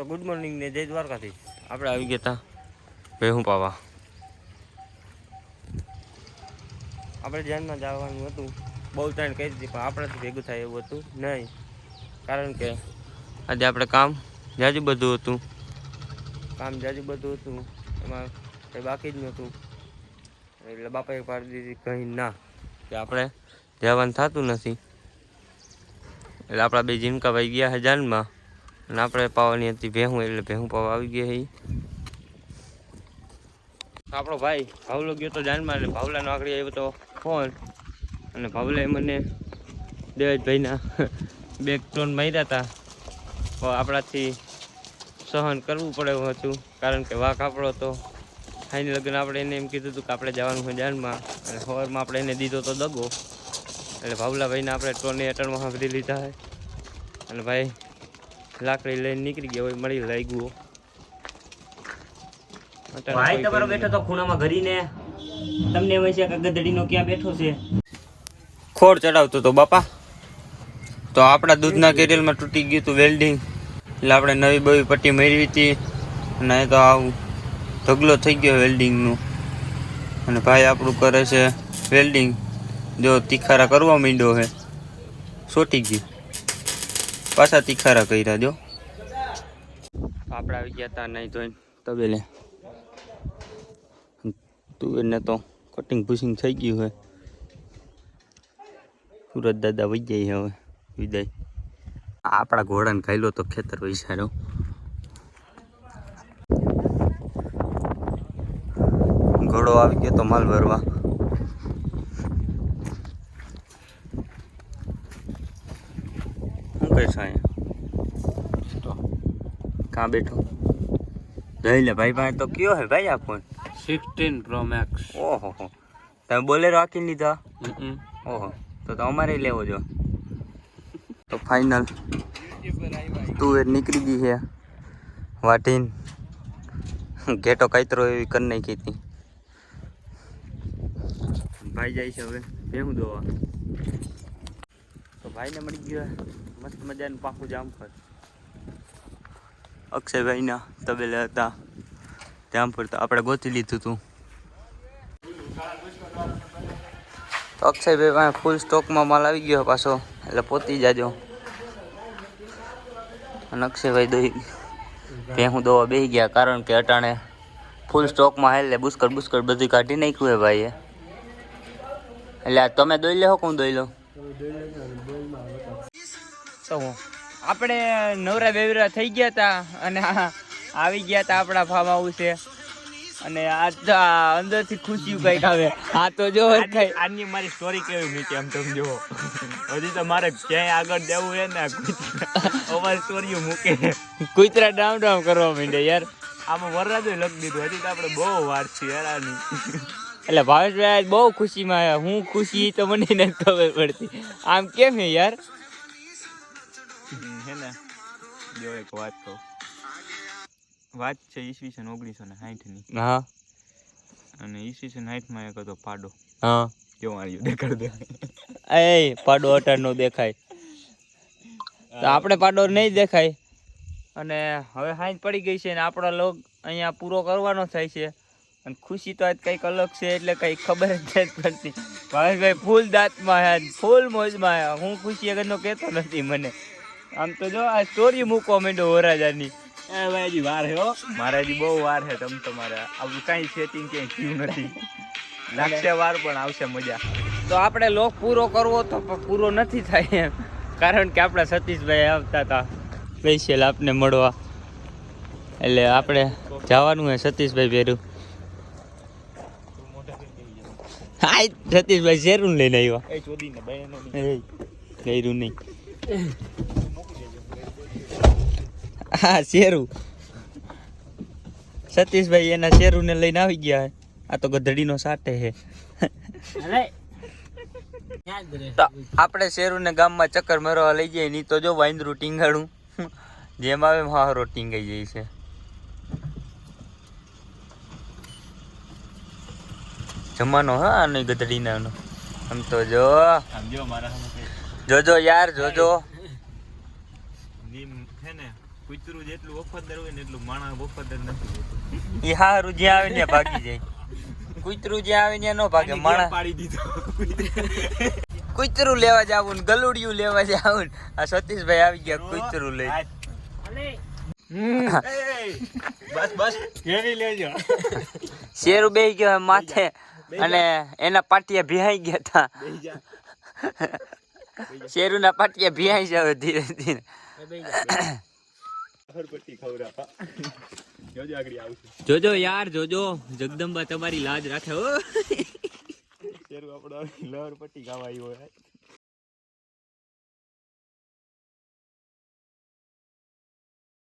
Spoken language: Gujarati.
તો ગુડ મોર્નિંગ ને જય દ્વારકાથી આપણે આવી ગયા હતા ભેહું પાવા. આપણે ધ્યાનમાં જવાનું હતું, બહુ ટાઈમ કહી દીધી પણ આપણાથી ભેગું થાય એવું હતું નહીં, કારણ કે આજે આપણે કામ જાજુ બધું હતું, એમાં કંઈ બાકી જ નહોતું. એટલે બાપાએ પાડી દીધી કહી ના કે આપણે જવાનું થતું નથી. એટલે આપણા બે જીનકાભાઈ ગયા છે જાનમાં અને આપણે પાવાની હતી ભેહું, એટલે ભેહું પાવા આવી ગયા છે. આપણો ભાઈ ભાવલો ગયો તો જાનમાં, એટલે ભાવલાનો આગળ આવ્યો તો ફોન, અને ભાવલાએ મને દેવેશભાઈના બે ટોન માર્યા હતા. તો આપણાથી સહન કરવું પડે એવું હતું, કારણ કે વાઘ આપણો હતો. ખાઈને લગ્ન આપણે એને એમ કીધું હતું કે આપણે જવાનું હોય જાનમાં, અને સવારમાં આપણે એને દીધો તો દગો. એટલે ભાવલાભાઈને આપણે ટોને અટણમાં સાંભળી લીધા છે, અને ભાઈ લાકડી લઈને નીકળી ગયા હોય, મળી લાગ્યું. ભાઈ તમારો બેઠો તો ખૂણામાં ઘરીને, તમને એમ છે કે ગધડીનો ક્યાં બેઠો છે? ખોડ ચડાવતો તો બાપા. તો આપણા દૂધના કેરિયલમાં તૂટી ગયું હતું વેલ્ડિંગ, એટલે આપણે નવી બવી પટ્ટી મેળવી હતી, અને તો આવું ઢગલો થઈ ગયો વેલ્ડિંગનું. અને ભાઈ આપણું કરે છે વેલ્ડિંગ, જો તીખારા કરવા માંડ્યો છે, સોટી ગયું, પાછા તીખારા કર્યા. જો આપણે આવી ગયા હતા નહીં ધોઈને તબેલે. તુવેરને તો કટિંગ પુશિંગ થઈ ગયું છે. સુરત દાદા વહી જાય છે હવે વિદાય. આપણા ઘોડાને ખાઈલો તો ખેતર વિચારો. ઘોડો આવી ગયો તો માલ ભરવા. શું કહીશ અહીંયા કાં બેઠો જઈ લે ભાઈ પાસે તો કયો હે ભાઈ આ ફોન? 16 Pro Max. ઓહો તમે બોલેરો હાકી લીધા? ઓહો તો અમારે લેવો જો. તો ફાઇનલ તુવેર નીકળી ગઈ છે વાટીને, ઘેટો કાતરો એવી કરી નાખી હતી. ભાઈ જાય છે હવે ભેહું દોવા. તો ભાઈને મળી ગયો મસ્ત મજાનું પાકું જામફળ. અક્ષયભાઈના તબેલે હતા જામફળ, તો આપણે ગોતી લીધું હતું. તો અક્ષયભાઈ પાસે ફૂલ સ્ટોકમાં માલ આવી ગયો પાછો, એટલે પોતી જાજો. અને અક્ષયભાઈ દોઈ ભેહું દોવા બેસી ગયા, કારણ કે અટાણે ફૂલ સ્ટોકમાં એટલે બુસ્કર બધી કાઢી નાખ્યું હે ભાઈએ. એટલે આ તમે દોઈ લે હો, કોણ દોઈ લો? તો આપણે નવરા બેવરા થઈ ગયા હતા, અને આવી ગયા હતા આપણા ફાર્મ હાઉસ છે. અને આજ તો અંદરથી ખુશી કઈક આવે. આ તો જો આની મારી સ્ટોરી કેવી નીચે આમ તમે જુઓ. હજી તો મારે ક્યાંય આગળ જવું છે ને, અમારી સ્ટોરીઓ મૂકે કૂતરા ડામ ડામ કરવા માંડે યાર. આમાં વરરાજો લખી દીધું. હજી તો આપણે બહુ વાર છે યાર આની. એટલે ભાવેશભાઈ બહુ ખુશીમાં આવ્યા. હું ખુશી તો મને નથી ખબર પડતી. આમ કેમ હે યાર? હે ને જો એક વાત કહું. વાત છે ઈસવીસન 1960 ની. હા. અને ઈસવીસન 60 માં એક હતો પાડો. હા કેવો આવ્યો દેખાડ દે. એ પાડો અટાર નો દેખાય તો આપણે પાડો નહીં દેખાય. અને હવે હાંજ પડી ગઈ છે ને આપણા લોક અહીંયા પૂરો કરવાનો થાય છે. અને ખુશી તો આજ કંઈક અલગ છે, એટલે કંઈક ખબર જ નથી પડતી. ભાવેશભાઈ ફૂલ દાંતમાં હે, ફૂલ મોજમાં હે. હું ખુશી આગળનો કહેતો નથી મને. આમ તો જો આ સ્ટોરી મૂકવા માંડ્યો વરાજાની. ભાઈ હજી વાર હે હો. મારે હજી બહુ વાર છે. તમ તમારે આવું કાંઈ સેટિંગ ક્યાંય થયું નથી. લાગશે વાર પણ આવશે મજા. તો આપણે લોક પૂરો કરવો તો પૂરો નથી થાય એમ, કારણ કે આપણા સતીશભાઈ આવતા હતા સ્પેશિયલ આપને મળવા. એટલે આપણે જવાનું હોય સતીશભાઈ ભેરું. હા સતીશભાઈ શેરું લઈને આવ્યા. ગયરું નહીં. હા શેરું. સતીશભાઈ એના શેરુને લઈને આવી ગયા. આ તો ગધડીનો સાટે છે. તો આપણે શેરુને ગામમાં ચક્કર મારવા લઈ જઈએ. નહીં તો જો વાંદરું ટીંગાડું જેમ આવે હારો ટીંગાઈ જાય છે. જમાનો હા નહીં ગધડીનાનો. આમ તો જો જોજો યાર જોજો. હે ને કૂતરું જેટલું વફાદાર હોય ને એટલું માણસ વફાદાર નથી હોતું. ઈ હારું જ્યાં આવે ને ભાગી જાય. કૂતરું જ્યાં આવે ત્યાં નો ભાગે. માણસ પાડી દીધો. કૂતરું લેવા જાવું ને ગલુડિયું લેવા જાવું ને આ સતીશભાઈ આવી ગયા કૂતરું લઈ. બસ બસ ઘેરી લેજો. શેરું બેહી ગયો માથે અને એના પાટિયા ભીહાઈ ગયા હતા. શેરુના પાટિયા ભીહાઈ જાવ ધીરે ધીરે. હરપટ્ટી ખવડાવવા. જોજો આગળ આવશે. જોજો યાર જોજો, જગદંબા તમારી લાજ રાખે હો. શેરું આપણો લહર પટ્ટી ખાવા આવ્યો હોય.